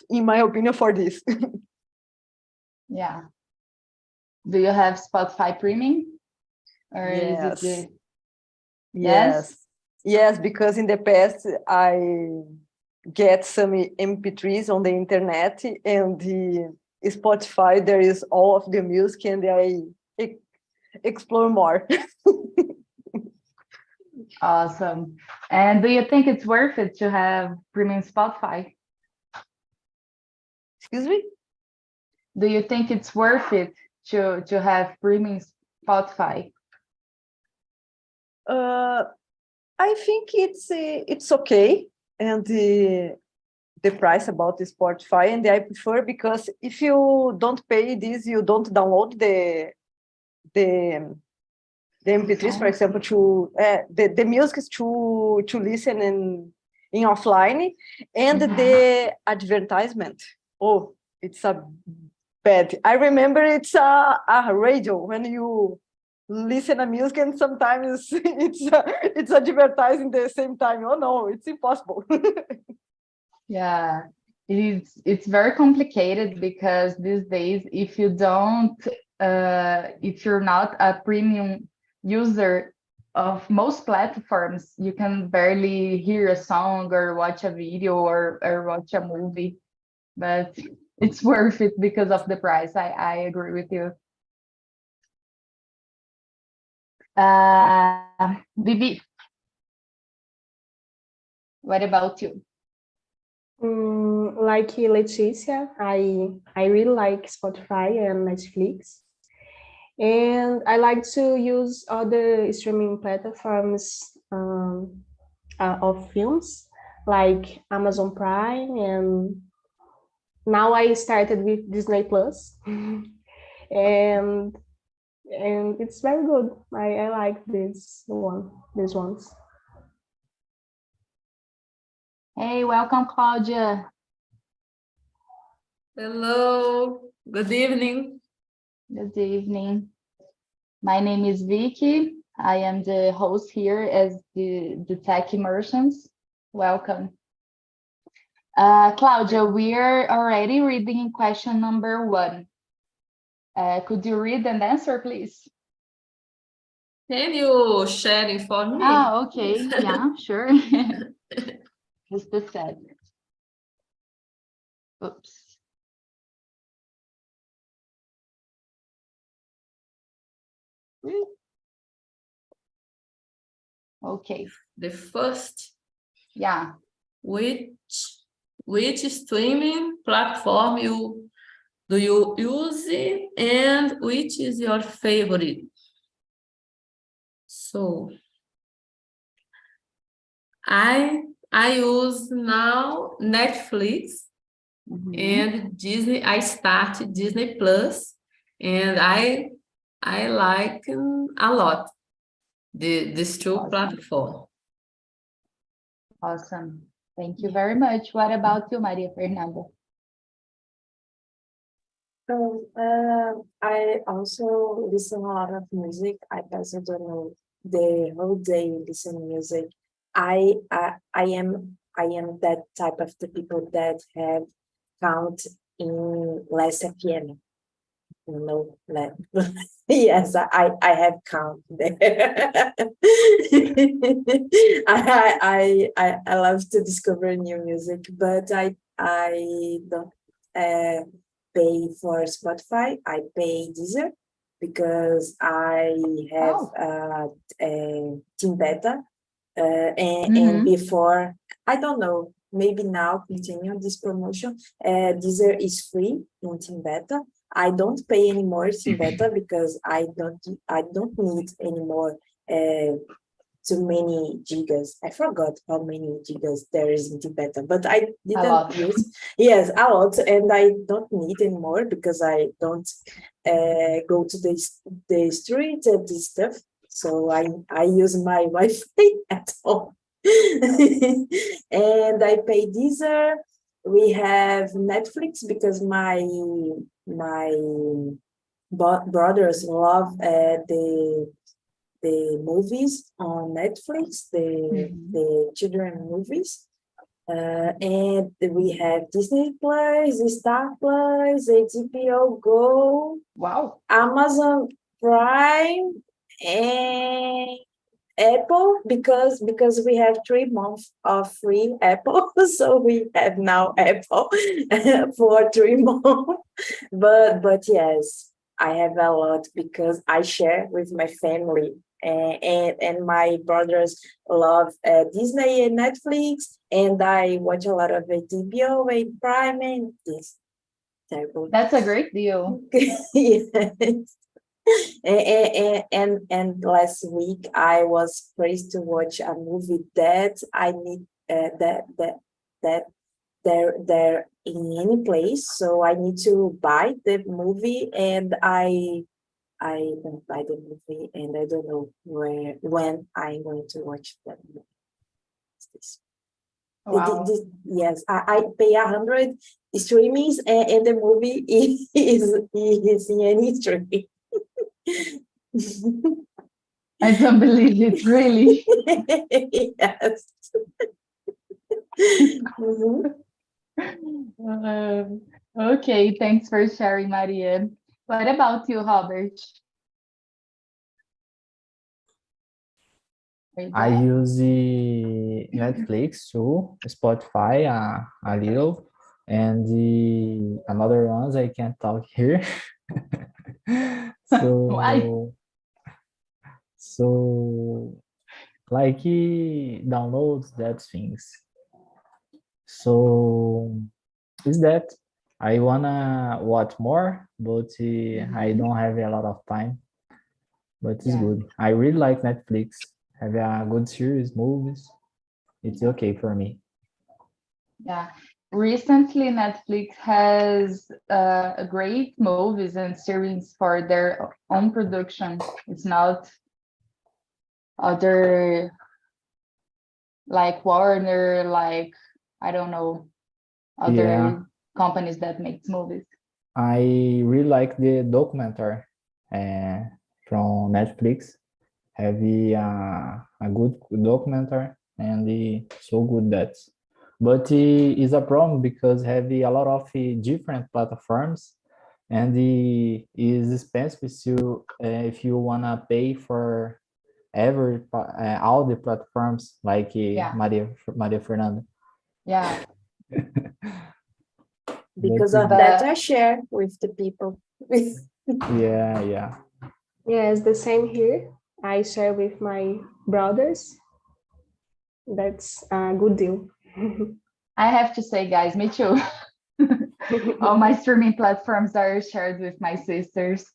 in my opinion, for this. Yeah. Do you have Spotify Premium? Or Yes. is it Yes, because in the past I get some MP3s on the internet, and the Spotify there is all of the music, and I explore more. Awesome. And do you think it's worth it to have premium Spotify? Excuse me? Do you think it's worth it to have premium Spotify? I think it's okay, and the price about the Spotify, and I prefer, because if you don't pay this, you don't download the MP3s, for example, to the music is to listen in offline, and the advertisement. Oh, it's a bad. I remember it's a radio when you listen to music, and sometimes it's advertising the same time. Oh no, it's impossible. Yeah, it's very complicated, because these days, if you're not a premium user of most platforms, you can barely hear a song or watch a video or watch a movie. But it's worth it because of the price. I agree with you. Bibi, what about you? Like Leticia, I really like Spotify and Netflix. And I like to use other streaming platforms of films, like Amazon Prime, and now I started with Disney Plus. and it's very good. I like these ones. Hey, welcome, Claudia. Hello, good evening. Good evening. My name is Vicky. I am the host here as the Tech Immersions. Welcome. Claudia, we are already reading question number 1. Could you read and answer, please? Can you share it for me? Okay. Yeah, sure. Just a sec. Oops. Okay. The first, Yeah. which streaming platform do you use, and which is your favorite? So I use now Netflix and Disney. I start Disney Plus, and I like a lot these two platforms. Awesome. Thank you very much. What about you, Maria Fernanda? I also listen a lot of music. I also don't know the whole day listen music. I am that type of the people that have count in less FM. No, yes, I have count there. I love to discover new music, but I don't pay for Spotify. I pay Deezer because I have Team Beta, and before, I don't know, maybe now continue this promotion. Deezer is free in Team Beta. I don't pay anymore Team Beta because I don't need anymore too many gigas. I forgot how many gigas there is in Team Beta, but I didn't use. Yes, a lot, and I don't need anymore because I don't go to the street and this stuff. So I use my Wi-Fi at home, and I pay Deezer. We have Netflix because my brothers love the movies on Netflix, the children movies. And we have Disney Plus, Star Plus, HBO Go, Wow. Amazon Prime, and Apple, because we have 3 months of free Apple, so we have now Apple for 3 months. But yes, I have a lot because I share with my family, and my brothers love Disney and Netflix, and I watch a lot of HBO and Prime and this terrible. That's a great deal. Yes. And last week I was praised to watch a movie that I need that there in any place, so I need to buy the movie, and I don't buy the movie, and I don't know when I'm going to watch that movie. Wow. Yes, I pay 100 streamings, and the movie is in any streaming. I don't believe it, really. Yes. Mhm. Okay, thanks for sharing, Maria. What about you, Robert? Are you I there? use the Netflix too, Spotify a little, and another ones I can't talk here. Why? So like downloads that things. So is that I wanna watch more, but I don't have a lot of time. But it's Yeah. good. I really like Netflix. Have a good series, movies. It's okay for me. Yeah. Recently, Netflix has great movies and series for their own production. It's not other like Warner, like I don't know, other Yeah, companies that makes movies. I really like the documentary uh, from Netflix. Have a good documentary and so good that. But it's a problem because have a lot of different platforms and is expensive if you wanna pay for all the platforms like Yeah. Maria Fernanda. Yeah. Because But of that, But I share with the people. yeah. Yes, the same here. I share with my brothers. That's a good deal. I have to say, guys, me too. All my streaming platforms are shared with my sisters.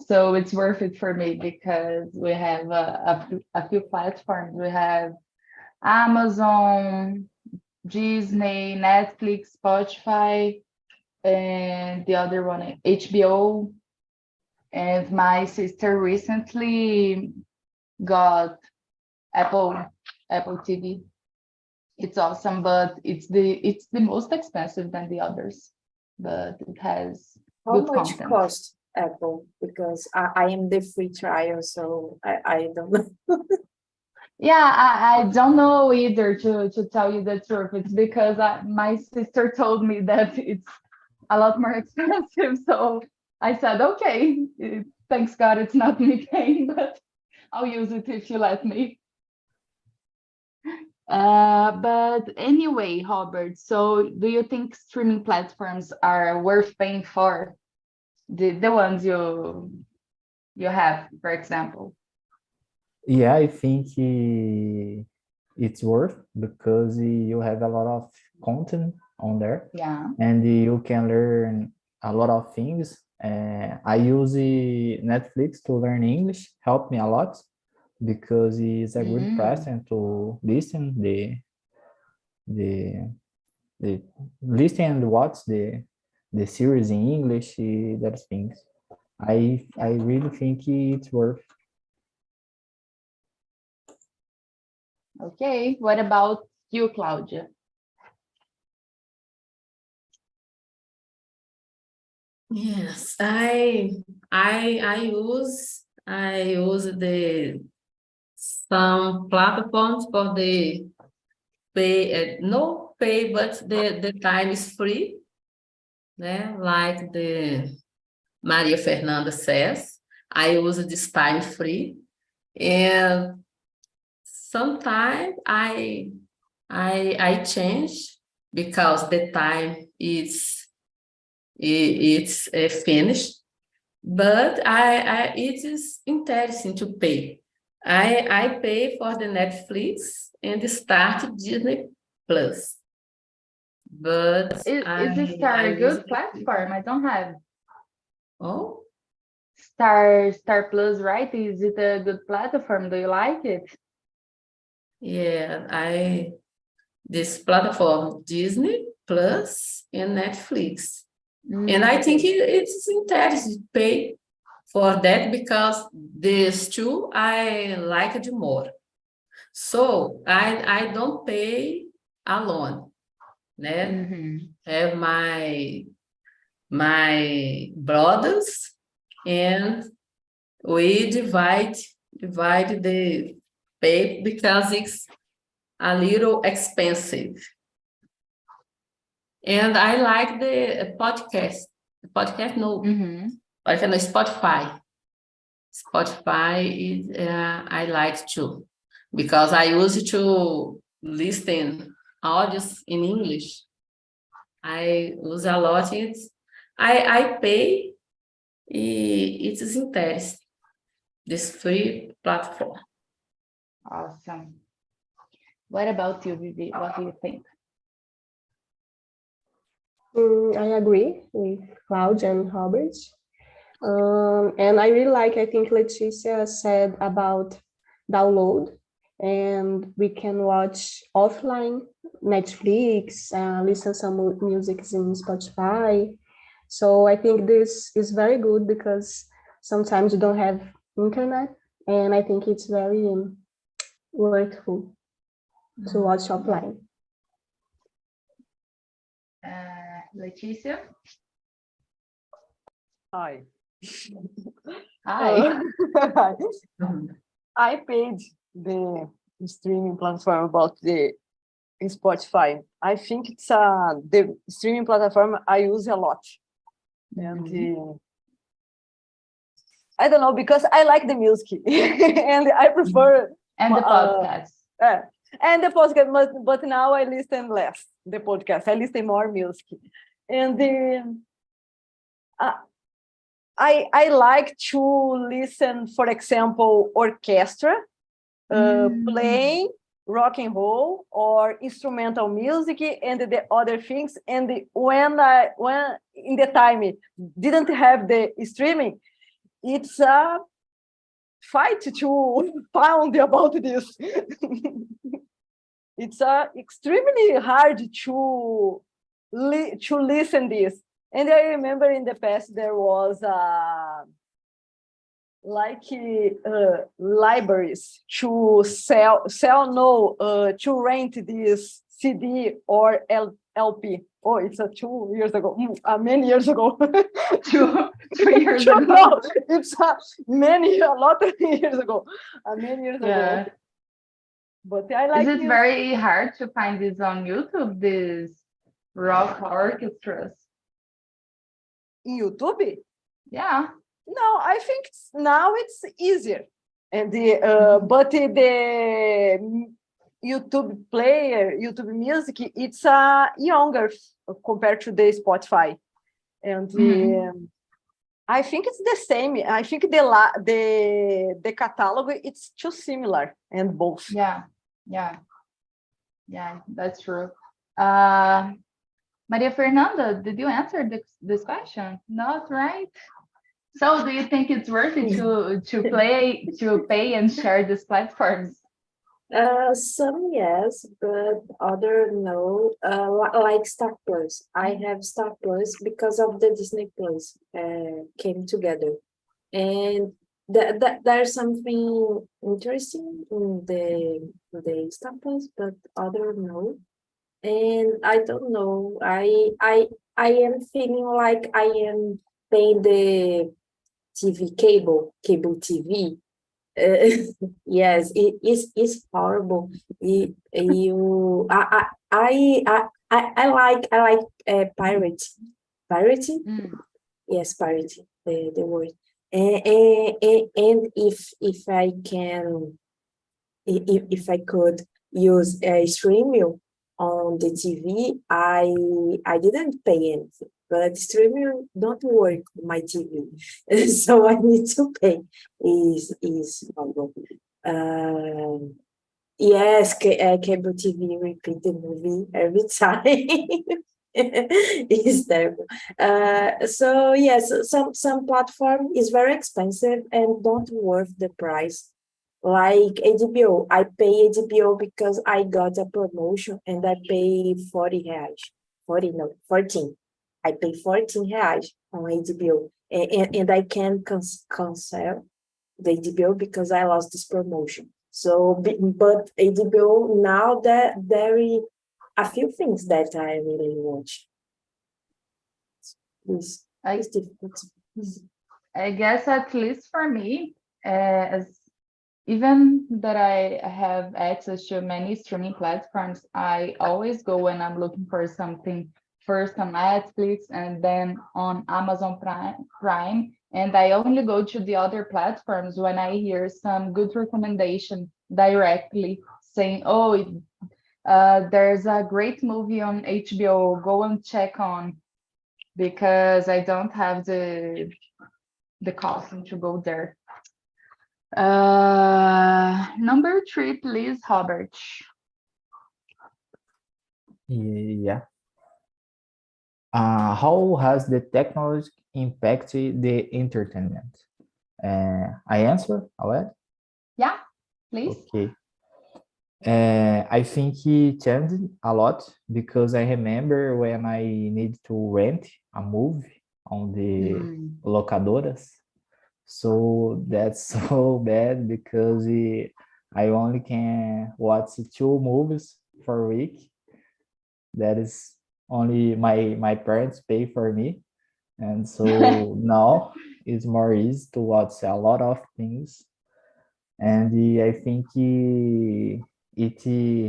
So it's worth it for me because we have a few platforms. We have Amazon, Disney, Netflix, Spotify, and the other one, HBO. And my sister recently got Apple TV. It's awesome, but it's the most expensive than the others, but it has How good much content. cost Apple? Because I am the free trial, so I don't know. Yeah, I don't know either, to tell you the truth. It's because my sister told me that it's a lot more expensive. So I said, okay, thanks God it's not me paying, but I'll use it if you let me. But anyway, Robert, so do you think streaming platforms are worth paying for? The ones you have, for example. Yeah, I think it's worth because you have a lot of content on there Yeah. and you can learn a lot of things. I use Netflix to learn English, help me a lot because it's a good present to listen the the listen and watch the series in English, that things. I really think it's worth. Okay. What about you, Claudia? Yes, I use the some platforms for the no pay, but the time is free, né? Like the Maria Fernanda says, I use this time free, and sometimes I change because the time is it's finished, but it is interesting to pay. I pay for the Netflix and start Disney Plus. But Is Star a good platform? I don't have Oh, Star Plus, right? Is it a good platform? Do you like it? yeah, this platform Disney Plus and Netflix. And I think it's interesting to pay for that because these two I liked more. So I don't pay alone, né? Have my brothers, and we divide the pay because it's a little expensive. And I like the podcast. Podcast, no. Podcast, no, Spotify. Spotify is I like too, because I used to listen audios in English. I use a lot. I pay. It is interesting. This free platform. Awesome. What about you, Vivi? What do you think? I agree with Claudia and Robert. And I really like, I think Leticia said about download, and we can watch offline Netflix, listen some music in Spotify. So I think this is very good because sometimes you don't have internet, and I think it's very worthwhile to watch offline. Leticia? Hi. Hi. I paid the streaming platform about the Spotify. I think it's the streaming platform I use a lot. And I don't know, because I like the music and I prefer And the podcast. and the podcast, but now I listen less the podcast. I listen more music, and I like to listen, for example, orchestra playing rock and roll or instrumental music and the other things. And when in the time didn't have the streaming, it's a fight to find about this. It's extremely hard to listen this. And I remember in the past there was libraries to to rent this CD or LP. Oh, it's 2 years ago, many years ago. 2 years ago. No, it's a lot of years ago. Many years ago. But I like. Is it very hard to find this on YouTube? These rock orchestras in YouTube? Yeah. No, I think now it's easier, and but the YouTube Music, it's younger compared to the Spotify, and I think it's the same. I think the catalog, it's too similar and both. Yeah, that's true. Maria Fernanda, did you answer this question? Not right. So, do you think it's worth it to pay and share these platforms? Some yes, but other no. Like Star Plus, I have Star Plus because of the Disney Plus came together, and there's something interesting in the Star Plus, but other no. And I don't know. I am feeling like I am paying the cable TV. Yes, it's horrible. I like pirate. Pirate? Mm. Yes, pirate, the word. And if I can, if I could use a streaming on the TV, I didn't pay anything, but streaming don't work on my TV, so I need to pay. Is normal. Yes, cable TV repeat the movie every time. It's terrible. So yes, some platform is very expensive and don't worth the price. Like HBO, I pay HBO because I got a promotion and I pay 40 reais. 40, no, 14. I pay 14 reais on HBO. And I can cancel the HBO because I lost this promotion. So, but HBO now that there is a few things that I really watch. It's difficult. I guess at least for me, as even that I have access to many streaming platforms, I always go when I'm looking for something first on Netflix and then on Amazon Prime. And I only go to the other platforms when I hear some good recommendation directly saying, oh, there's a great movie on HBO, go and check on, because I don't have the cost to go there. Number 3, please, Robert. Yeah. How has the technology impacted the entertainment? I answer, Alex? Yeah, please. Okay. I think it changed a lot because I remember when I need to rent a movie on the locadoras. So that's so bad because I only can watch 2 movies for a week. That is only my parents pay for me. And so now it's more easy to watch a lot of things. And I think it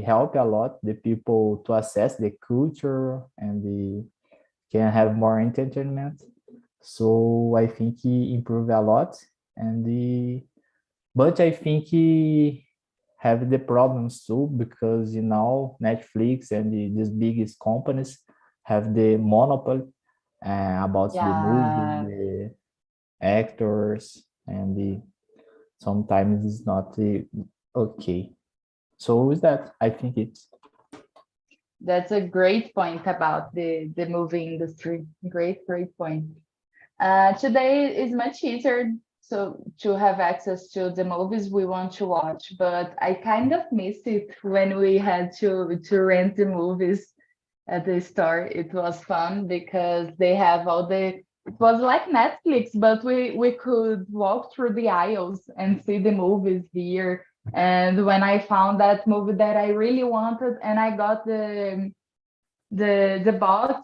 helped a lot the people to access the culture and can have more entertainment. So I think it improved a lot. But I think he have the problems too because Netflix and these biggest companies have the monopoly about the movies, the actors, and sometimes it's not okay. So is that I think it's That's a great point about the movie industry. Great point. Today is much easier to have access to the movies we want to watch, but I kind of missed it when we had to rent the movies at the store. It was fun because they have it was like Netflix, but we could walk through the aisles and see the movies here. And when I found that movie that I really wanted and I got the box,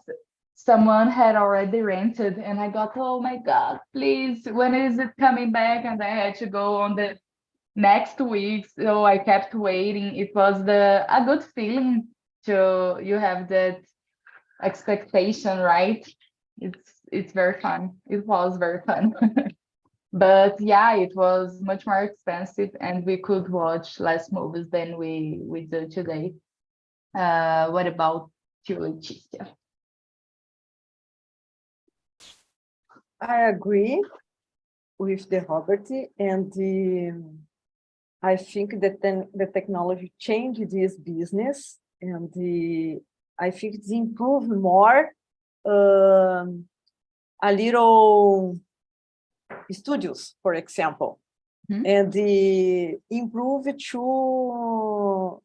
someone had already rented, and I got, oh my God, please, when is it coming back? And I had to go on the next week. So I kept waiting. It was a good feeling you have that expectation, right? It's very fun. It was very fun. But yeah, it was much more expensive and we could watch less movies than we do today. What about you, Leticia? I agree with the Robert, and I think that then the technology changed this business, and I think it's improved more a little studios, for example, and improve to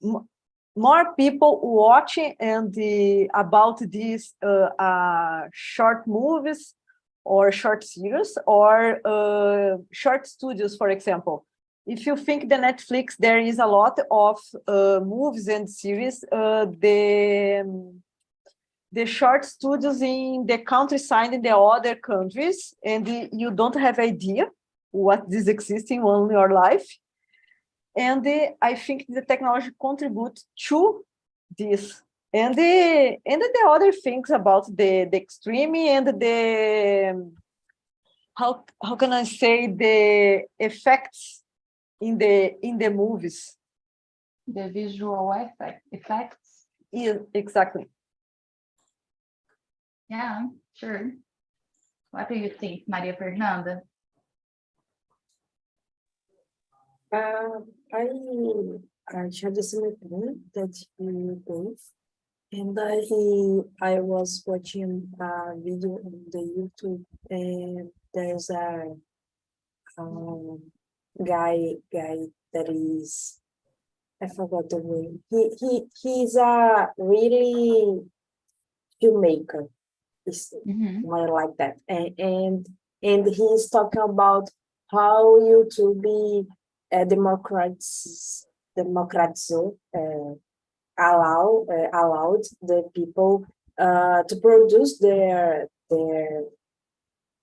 more people watching and about these short movies or short series or short studios, for example. If you think the Netflix, there is a lot of movies and series, the short studios in the countryside in the other countries, and you don't have idea what this exists in your life. And I think the technology contributes to this And the other things about the extreme and the how can I say, the effects in the movies. The visual effects. Yeah, exactly. Yeah, sure. What do you think, Maria Fernanda? I shared the same opinion that you both, and I was watching a video on the YouTube, and there's a guy that is, I forgot the name. He's a really filmmaker. It's more like that, and he's talking about how YouTube allowed the people to produce their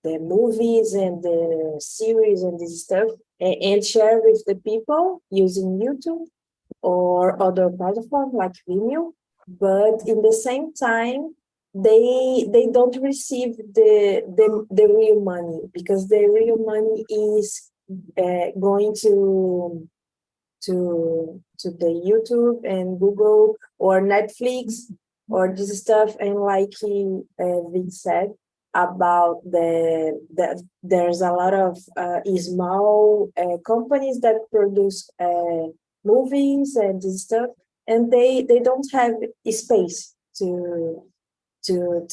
movies and the series and this stuff, and share with the people using YouTube or other platforms like Vimeo. But in the same time, they don't receive the real money, because the real money is going to the YouTube and Google or Netflix or this stuff. And like Vic said about there's a lot of small companies that produce movies and this stuff, and they don't have space to the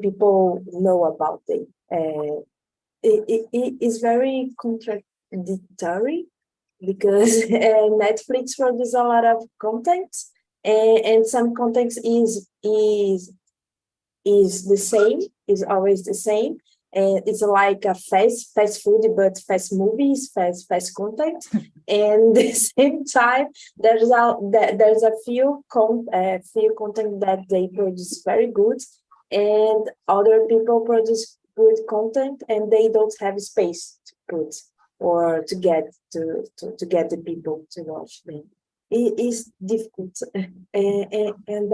people know about it. It is very contradictory, because Netflix produces a lot of content, and some content is the same, is always the same. And it's like a fast food, but fast movies, fast content. And at the same time, there's a few content that they produce very good, and other people produce good content, and they don't have space to put or to get the people to watch them. It is difficult, and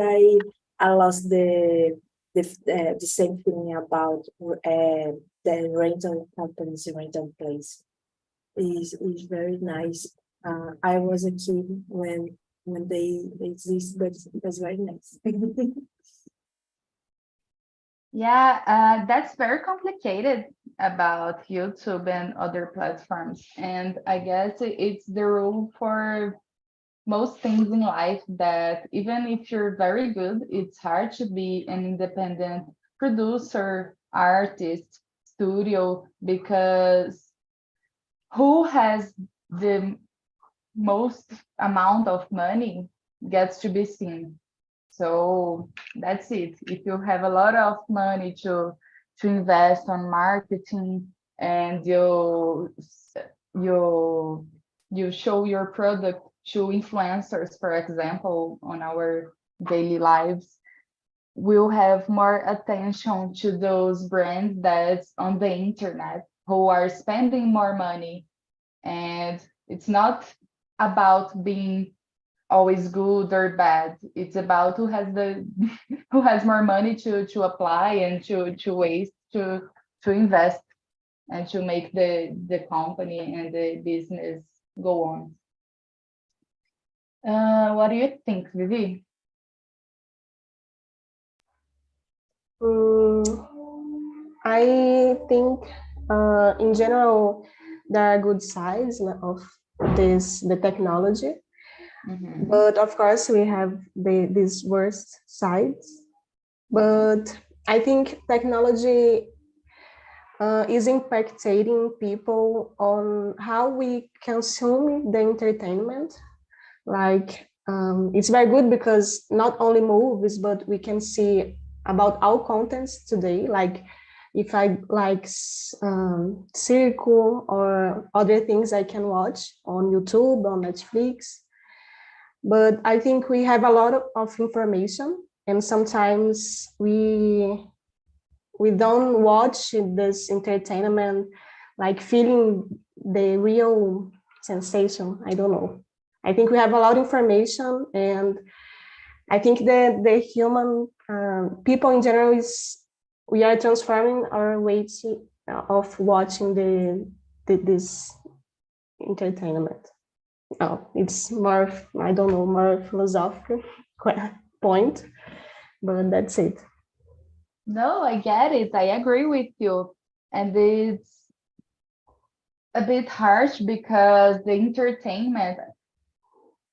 I lost the same thing about the rental companies, rental place is very nice. I was a kid when they exist, but it was very nice. Yeah, that's very complicated about YouTube and other platforms. And I guess it's the rule for most things in life, that even if you're very good, it's hard to be an independent producer, artist, studio, because who has the most amount of money gets to be seen. So that's it. If you have a lot of money to invest on marketing, and you show your product to influencers, for example, on our daily lives, we'll have more attention to those brands that's on the internet, who are spending more money. And it's not about being always good or bad. It's about who has who has more money to apply and to waste to invest and to make the company and the business go on. What do you think, Vivi? I think in general there are good sides of the technology. But of course, we have these worst sides. But I think technology is impacting people on how we consume the entertainment. Like, it's very good because not only movies, but we can see about our contents today. Like, if I like circle or other things I can watch on YouTube, on Netflix. But I think we have a lot of information, and sometimes we don't watch this entertainment like feeling the real sensation. I don't know. I think we have a lot of information, and I think that the human people in general we are transforming our way of watching this entertainment. Oh, it's more, I don't know, more philosophical point, but that's it. No, I get it. I agree with you. And it's a bit harsh because the entertainment,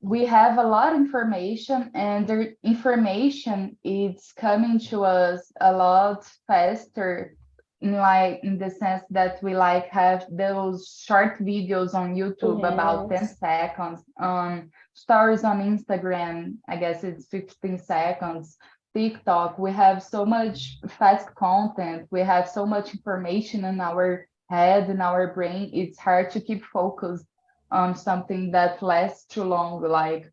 we have a lot of information, and the information is coming to us a lot faster, in the sense that we have those short videos on YouTube about 10 seconds, stories on Instagram, I guess it's 15 seconds, TikTok. We have so much fast content, we have so much information in our head, in our brain. It's hard to keep focused on something that lasts too long, like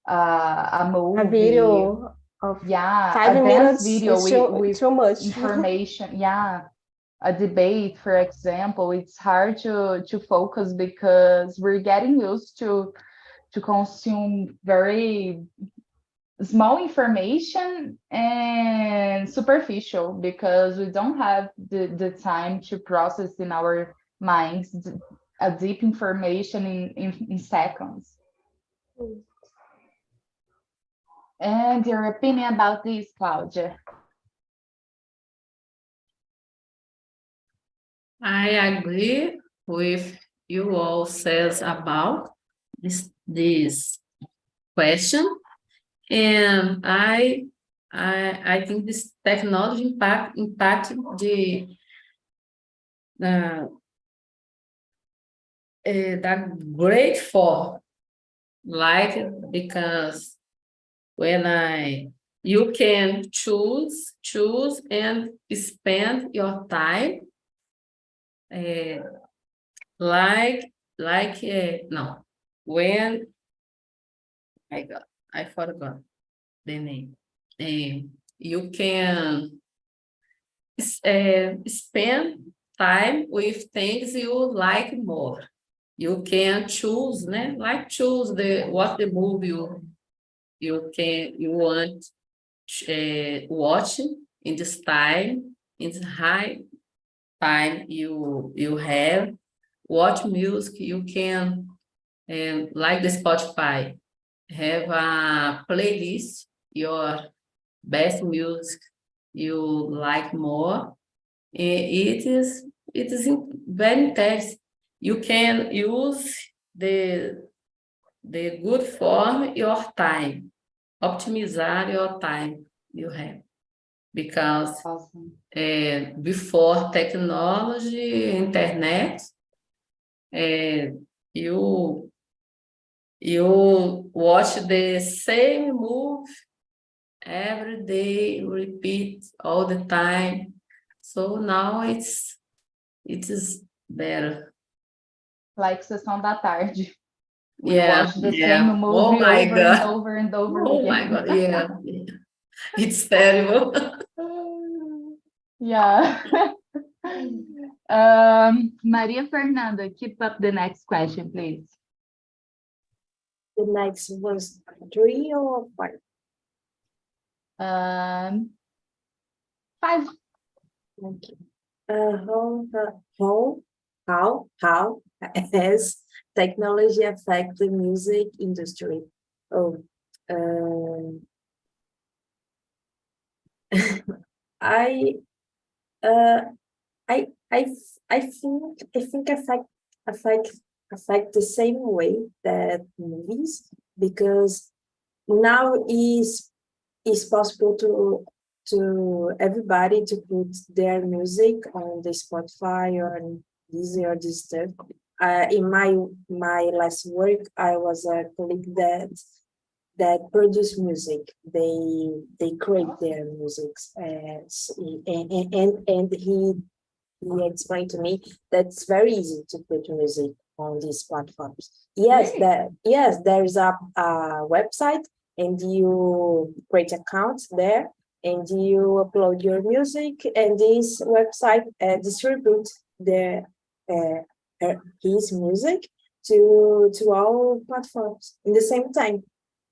a movie, a video of 5 minutes video with too much information. A debate, for example, it's hard to focus because we're getting used to consume very small information and superficial, because we don't have the time to process in our minds a deep information in seconds. And your opinion about this, Claudia? I agree with you all says about this question, and I think this technology impact the great for, like, because when you can choose and spend your time, no, when I forgot the name. You can spend time with things you like more. You can choose, né? Like choose what the movie you want watch in this time, in this high time you have. Watch music, you can, like the Spotify, have a playlist, your best music you like more. It is very interesting. You can use the good form your time, optimizar your time you have, because Awesome. Before technology, internet, you watch the same movie every day, repeat all the time. So now it is better. Like Sessão da Tarde. We Yeah, watch the yeah. same movie Oh my over God. and over and over Oh again. my God, yeah. It's terrible. Yeah. Maria Fernanda, keep up the next question, please. The next was 3 or 5? 5. Okay. How has technology affect the music industry? I think affect the same way that movies, because now is possible to everybody to put their music on the Spotify or this stuff. In my last work, I was a colleague that produce music. They create their music, and he explained to me that it's very easy to put music on these platforms. Yes, Really? there is a website, and you create accounts there, and you upload your music, and this website distributes his music to all platforms in the same time.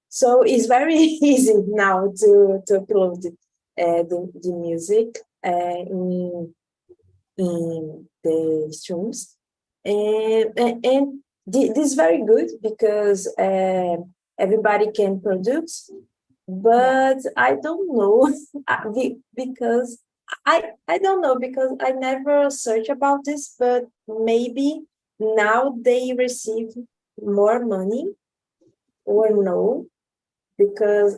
So it's very easy now to upload the music in the streams, and this is very good because everybody can produce. But I don't know because I don't know because I never searched about this, but maybe now they receive more money or no, because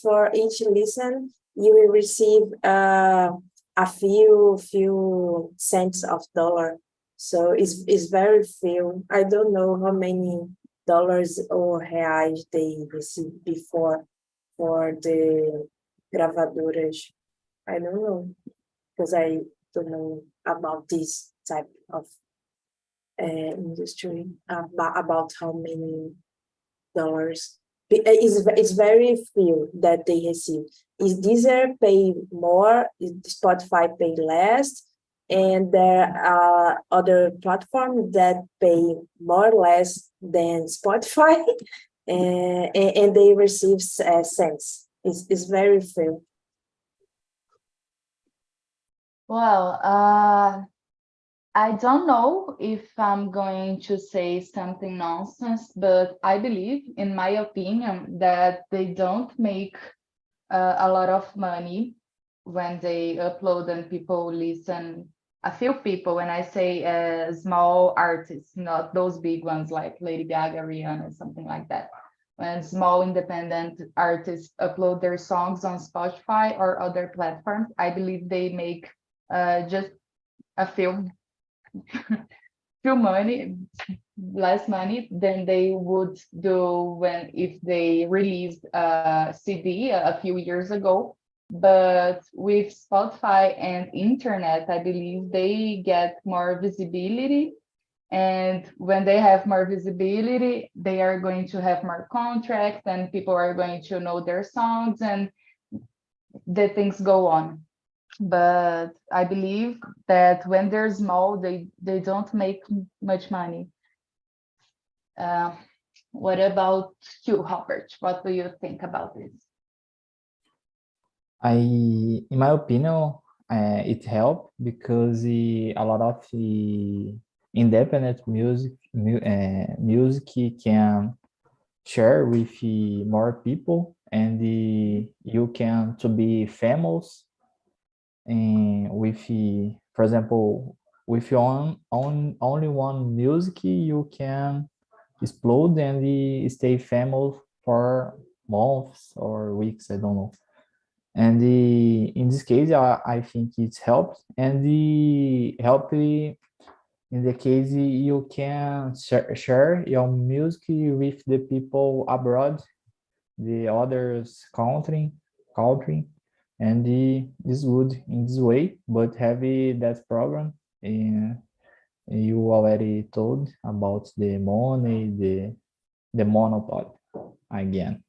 for each listen you will receive a few cents of dollar. So it's very few. I don't know how many dollars or reais they received before for the gravadoras. I don't know because I don't know about this type of industry, about how many dollars. It's very few that they receive. Is Deezer pay more? Is Spotify pay less? And there are other platforms that pay more or less than Spotify, and they receive cents. It's very few. Well, I don't know if I'm going to say something nonsense, but I believe, in my opinion, that they don't make a lot of money when they upload and people listen. A few people, when I say small artists, not those big ones like Lady Gaga, Rihanna, something like that. When small independent artists upload their songs on Spotify or other platforms, I believe they make just a few money, less money than they would do if they released a CD a few years ago. But with Spotify and internet, I believe they get more visibility. And when they have more visibility, they are going to have more contracts and people are going to know their songs and the things go on. But I believe that when they're small, they don't make much money. What about you, Robert? What do you think about this? In my opinion, it helped because a lot of independent music can share with more people, and you can to be famous. And with, for example, with your only one music, you can explode and stay famous for months or weeks. I don't know. And in this case, I think it's helped, and the help in the case you can share your music with the people abroad, the others country, and is good in this way. But heavy that program, and you already told about the money, the monopoly again.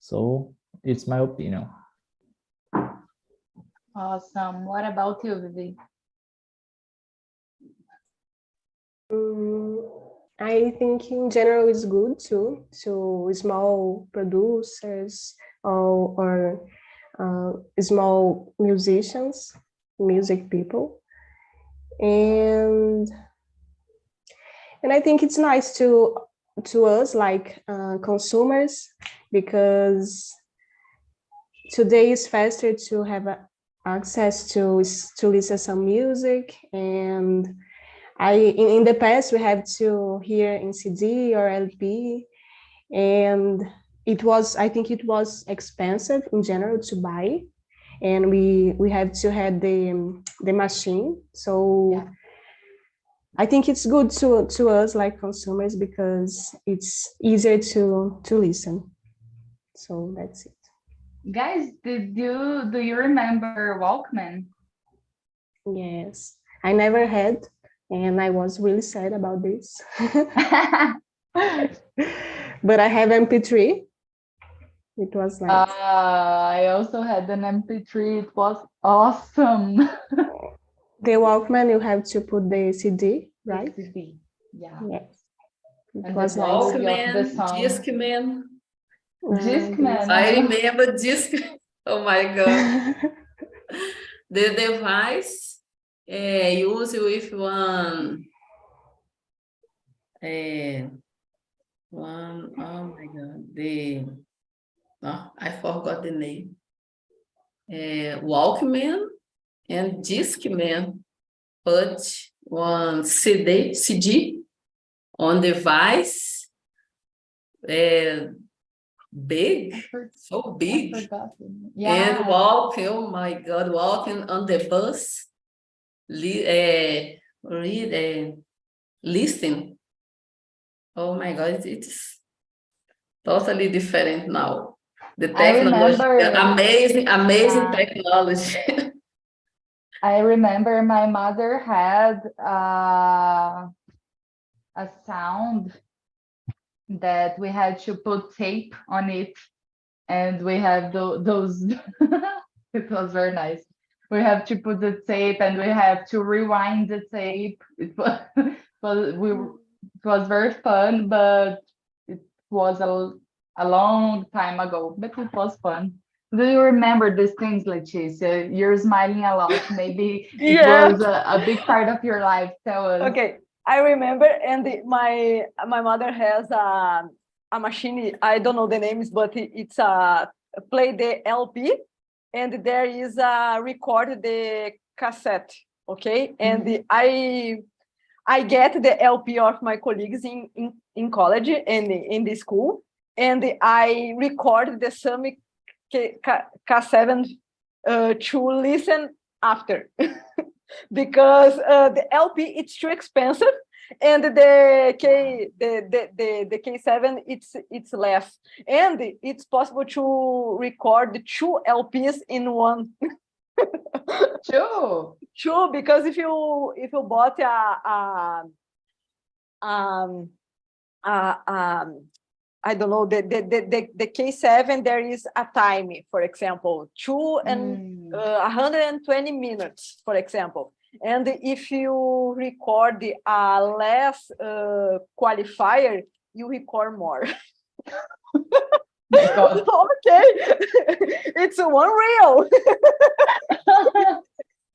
So it's my opinion. Awesome. What about you, Vivi? I think in general it's good too to small producers or small musicians, music people, and I think it's nice to us like consumers, because today is faster to have access to listen some music. And in the past we had to hear in CD or LP, and I think it was expensive in general to buy, and we have to have the machine. So yeah. I think it's good to us like consumers because it's easier to listen. So that's it. Guys, do you remember Walkman? Yes, I never had, and I was really sad about this. But I have MP3. It was nice. I also had an MP3. It was awesome. The Walkman, you have to put the CD, right? CD, yeah. Yes. It And was the nice. Walkman, Discman. Discman. I remember disc. Oh my God. The device used with oh my God, I forgot the name. Walkman and Discman, put one CD on device, big, so big, and walking, oh my God, walking on the bus, listen. Oh my God, it's totally different now. The technology, amazing technology. I remember my mother had a sound that we had to put tape on it, and we have those. It was very nice. We have to put the tape, and we have to rewind the tape. It was very fun, but it was a long time ago. But it was fun. Do you remember these things, Leticia? You're smiling a lot. Maybe it was a big part of your life. Tell us. Okay, I remember, and my mother has a machine. I don't know the names, but it's a play the LP, and there is a record the cassette. Okay, and I get the LP of my colleagues in college and in the school, and I record the some K7 to listen after. Because the LP it's too expensive, and the K7 it's less, and it's possible to record 2 LPs in one. Two, because if you bought I don't know, the K7, there is a time, for example, 120 minutes, for example. And if you record a less qualifier, you record more. Okay, it's 1 real.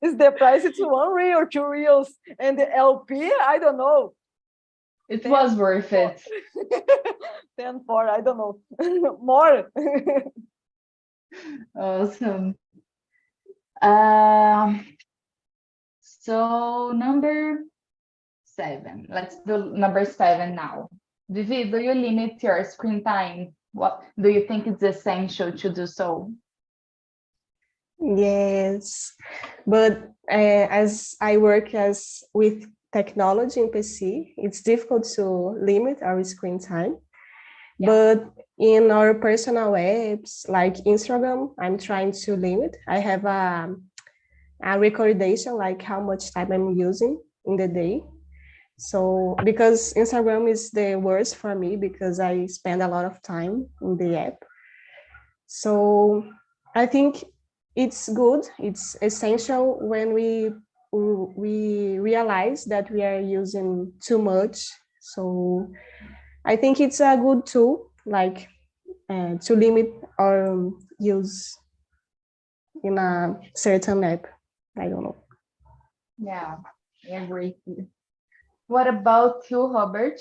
It's the price, it's 1 real, 2 reals. And the LP, I don't know. It was worth it. 10 for, I don't know. More. Awesome. So number 7. Let's do number 7 now. Vivi, do you limit your screen time? What do you think it's essential to do so? Yes, but as I work with technology in PC, it's difficult to limit our screen time. Yeah. But in our personal apps like Instagram, I'm trying to limit. I have a recordation like how much time I'm using in the day. So because Instagram is the worst for me because I spend a lot of time in the app. So I think it's good, it's essential when we realize that we are using too much. So I think it's a good tool, like to limit our use in a certain app. I don't know. Yeah, I agree. What about you, Robert?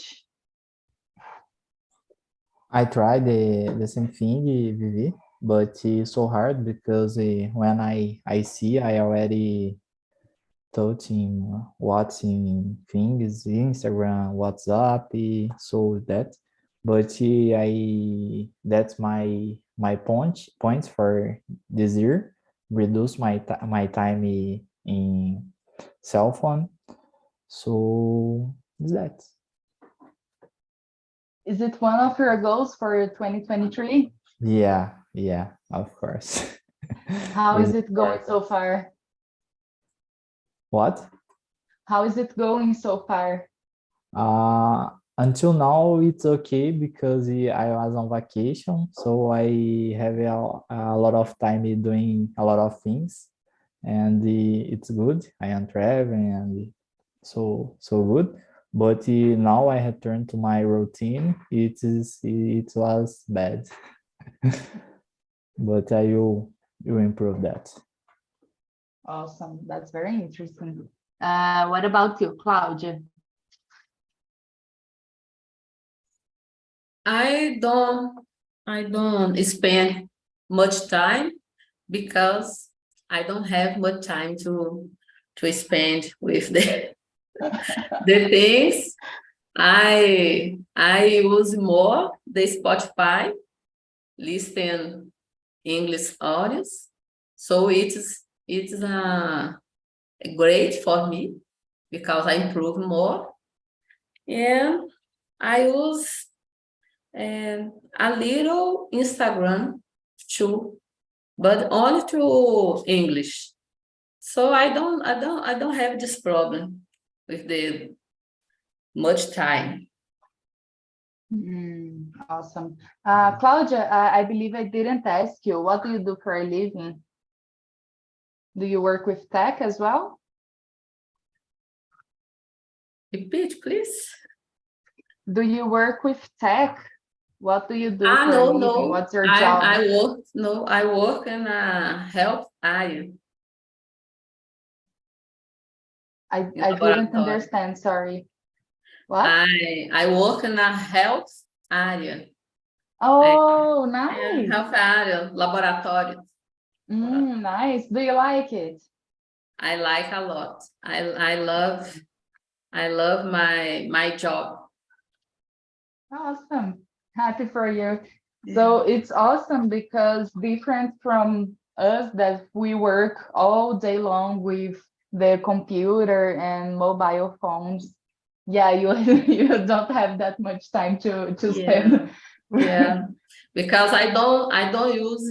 I tried the same thing, Vivi, but it's so hard because when I see, I already touching, watching things, Instagram, WhatsApp, so that. But that's my points for this year. Reduce my time in cell phone. So that. Is it one of your goals for 2023? Yeah, of course. How is it going so far? What? How is it going so far? Until now, it's okay because I was on vacation, so I have a lot of time doing a lot of things, and it's good. I am traveling, and so good. But now I have turned to my routine. It was bad. But I will improve that. Awesome. That's very interesting. What about you, Claudia? I don't spend much time because I don't have much time to spend with the things. I use more the Spotify, listen English audios. So it's great for me because I improve more. And I use a little Instagram too, but only to English. So I don't have this problem with the much time. Awesome. Claudia, I believe I didn't ask you, what do you do for a living? Do you work with tech as well? Repeat, please. Do you work with tech? What do you do for a No, living? no. What's your job? I work in a health area. I didn't Laboratory. understand, sorry. What? I work in a health area. Oh, nice. Health area, laboratório. Nice. Do you like it? I like a lot. I love my job. Awesome. Happy for you. So it's awesome because different from us that we work all day long with the computer and mobile phones. Yeah, you you don't have that much time to spend. Yeah, because I don't use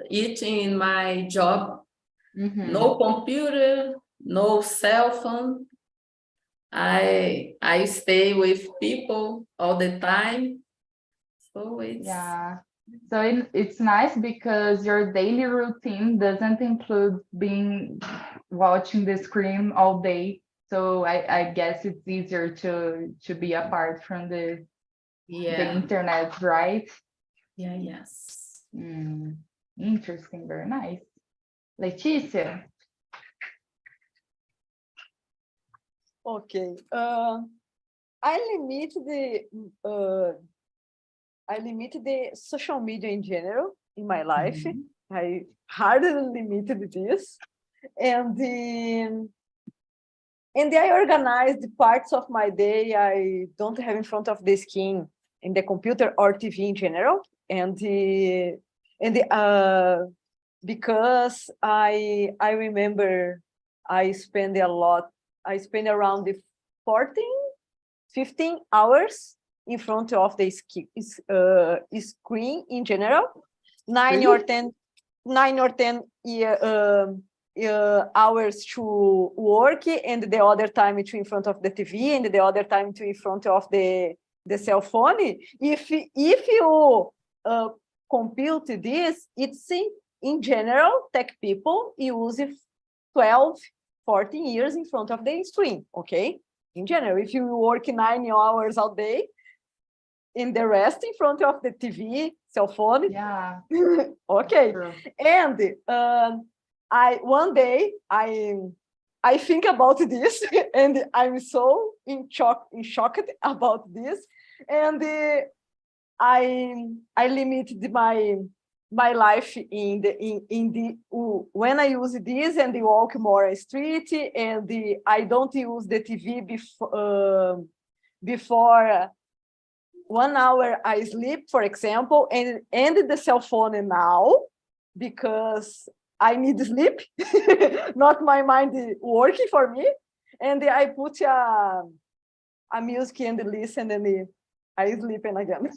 it in my job. No computer, no cell phone. I stay with people all the time. So it's it's nice because your daily routine doesn't include watching the screen all day. So I guess it's easier to be apart from the internet, right? Yes. Interesting, very nice. Letícia? Okay. I limit the social media in general in my life. I hardly limited this, and I organize the parts of my day I don't have in front of the screen in the computer or TV in general, because I remember I spend around the 15 hours in front of the screen in general, 9 or 10 hours to work, and the other time to in front of the TV, and the other time to in front of the cell phone. If you compute this, it's in general, tech people use 12, 14 years in front of the screen, okay? In general, if you work 9 hours a day, in the rest in front of the TV, cell phone. Yeah. Okay. True. And one day I think about this, and I'm so shocked about this, and I limited my life when I use this and walk more on street, and I don't use the TV before 1 hour I sleep, for example, and the cell phone now because I need sleep, not my mind working for me, and I put a music and listen, and I sleep again.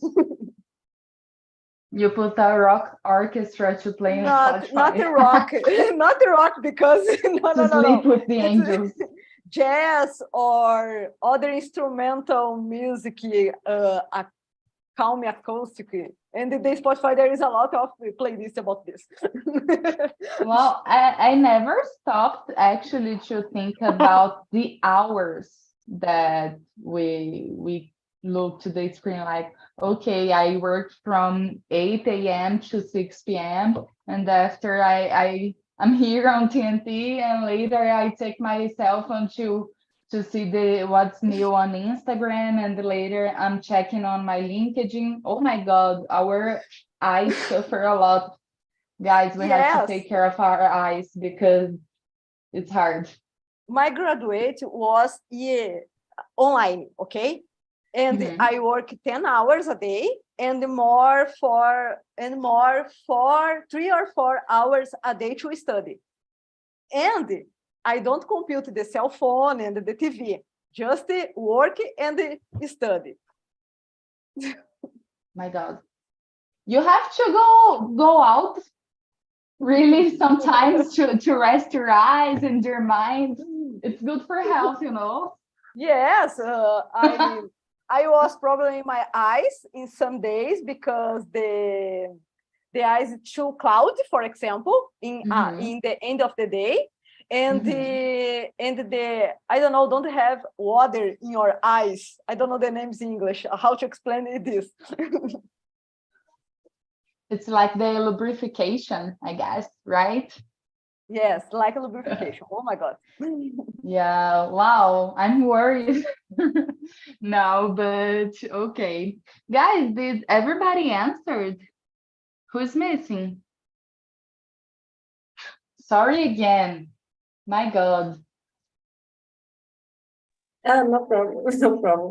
You put a rock orchestra to play on Spotify. Not the rock, not the rock, because no. Sleep with the angels. Jazz or other instrumental music, calm acoustic, and the Spotify there is a lot of playlists about this. Well, I never stopped actually to think about the hours that we look to the screen like, okay, I work from 8 a.m. to 6 p.m. and after I'm here on TNT, and later I take my cell phone to see what's new on Instagram, and later I'm checking on my LinkedIn. Oh my God, our eyes suffer a lot. Guys, we have to Yes. take care of our eyes because it's hard. My graduate was online, okay? And Mhm. I work 10 hours a day and more for 3 or 4 hours a day to study. And I don't compute the cell phone and the TV, just work and study. My God. You have to go out really sometimes to rest your eyes and your mind. It's good for health, you know. Yes, I was probably in my eyes in some days because the eyes too cloudy, for example, in the end of the day, and the I don't know, don't have water in your eyes. I don't know the names in English. How to explain this? It's like the lubrication, I guess, right? Yes, like a lubrication. Oh my God. Yeah, wow, I'm worried. No, but okay. Guys, did everybody answered? Who's missing? Sorry again. My God. No problem. No problem.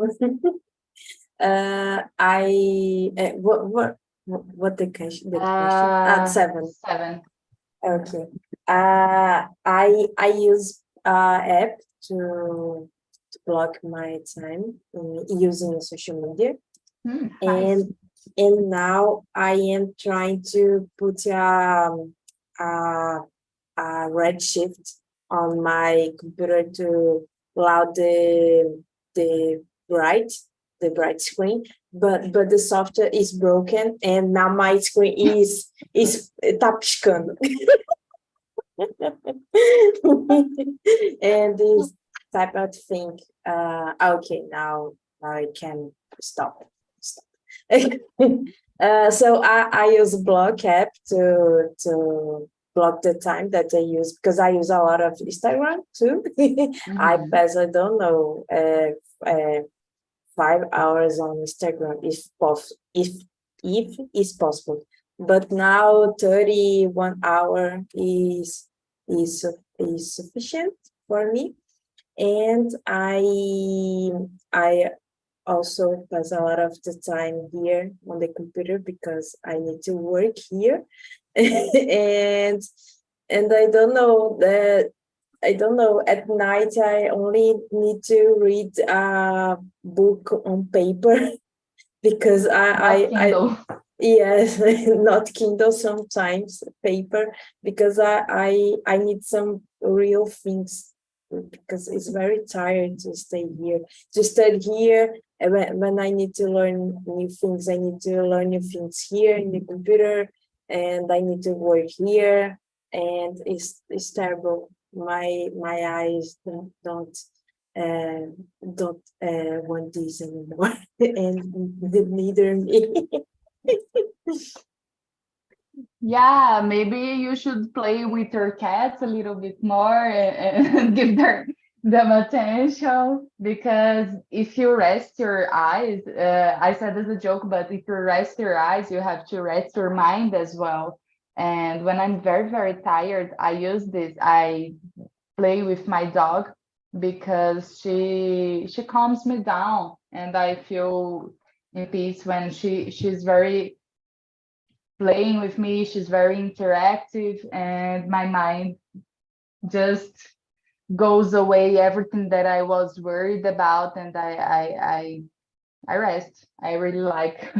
What the question? The question? 7. 7. Okay. I use app to block my time using social media, Nice. and now I am trying to put a red shift on my computer to allow the bright screen, but the software is broken and now my screen is tá piscando. And this type of thing. Okay, now I can stop. So I use block app to block the time that I use, because I use a lot of Instagram too. I pass, I don't know, 5 hours on Instagram if it's possible. But now 31 hour is sufficient for me. And I also pass a lot of the time here on the computer because I need to work here. and I don't know that. I don't know, at night I only need to read a book on paper because Kindle. yes, not Kindle, sometimes paper, because I need some real things, because it's very tired to stay here, to study here. And when I need to learn new things, I need to learn new things here in the computer, and I need to work here, and it's terrible. My eyes don't want this anymore, and neither me. Yeah, maybe you should play with your cats a little bit more and give them attention, because if you rest your eyes, I said as a joke, but if you rest your eyes, you have to rest your mind as well. And when I'm very, very tired, I use this. I play with my dog because she calms me down, and I feel in peace when she's very playing with me. She's very interactive, and my mind just goes away everything that I was worried about, and I rest. I really like.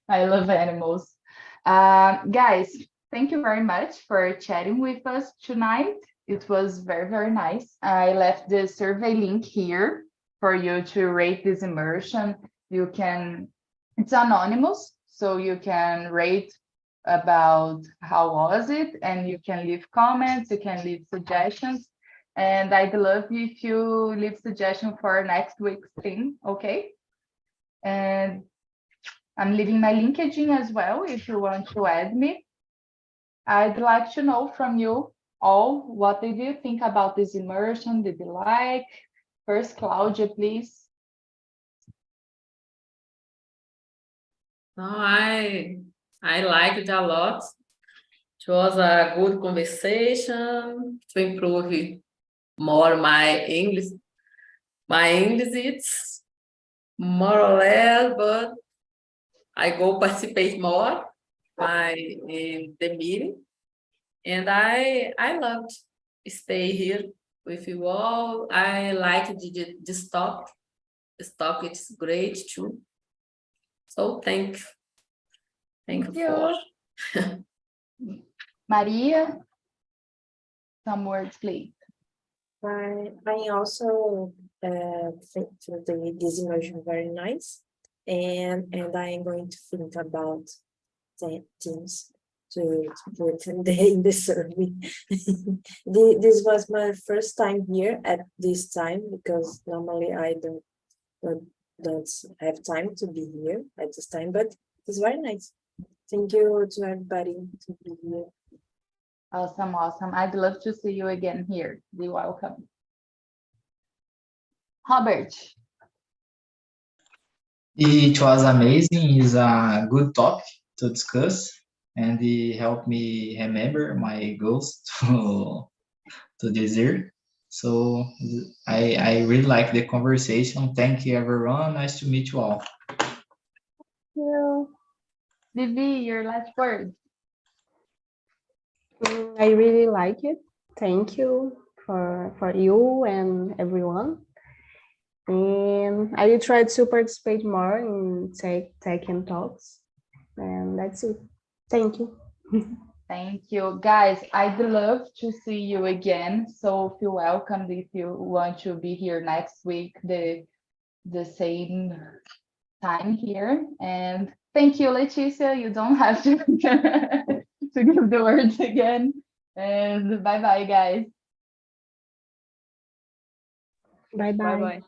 I love animals. Guys, thank you very much for chatting with us tonight. It was very, very nice. I left the survey link here for you to rate this immersion. It's anonymous, so you can rate about how was it, and you can leave comments, you can leave suggestions. And I'd love if you leave suggestion for next week's theme, okay? And I'm leaving my LinkedIn as well if you want to add me. I'd like to know from you all, what did you think about this immersion? Did you like? First, Claudia, please. No, I liked it a lot. It was a good conversation to improve more my English. My English it's more or less, but I go participate more in the meeting, and I loved stay here with you all. I like this talk. This talk is great too. So thank you for. Maria, some words, please. I also think this immersion very nice, and I am going to think about the things to put in the survey. This was my first time here at this time, because normally I don't have time to be here at this time, but it's very nice. Thank you to everybody to be here. Awesome, awesome. I'd love to see you again here. Be welcome. Robert. It was amazing. It's a good topic to discuss, and it helped me remember my goals to this year. So I really like the conversation. Thank you, everyone. Nice to meet you all. Yeah. Vivi, your last word. I really like it. Thank you for you and everyone. And I will try to participate more in tech and talks. And that's it. Thank you. Thank you. Guys, I'd love to see you again. So feel welcome if you want to be here next week, the same time here. And thank you, Leticia. You don't have to, to give the words again. And bye-bye, guys. Bye-bye. Bye-bye.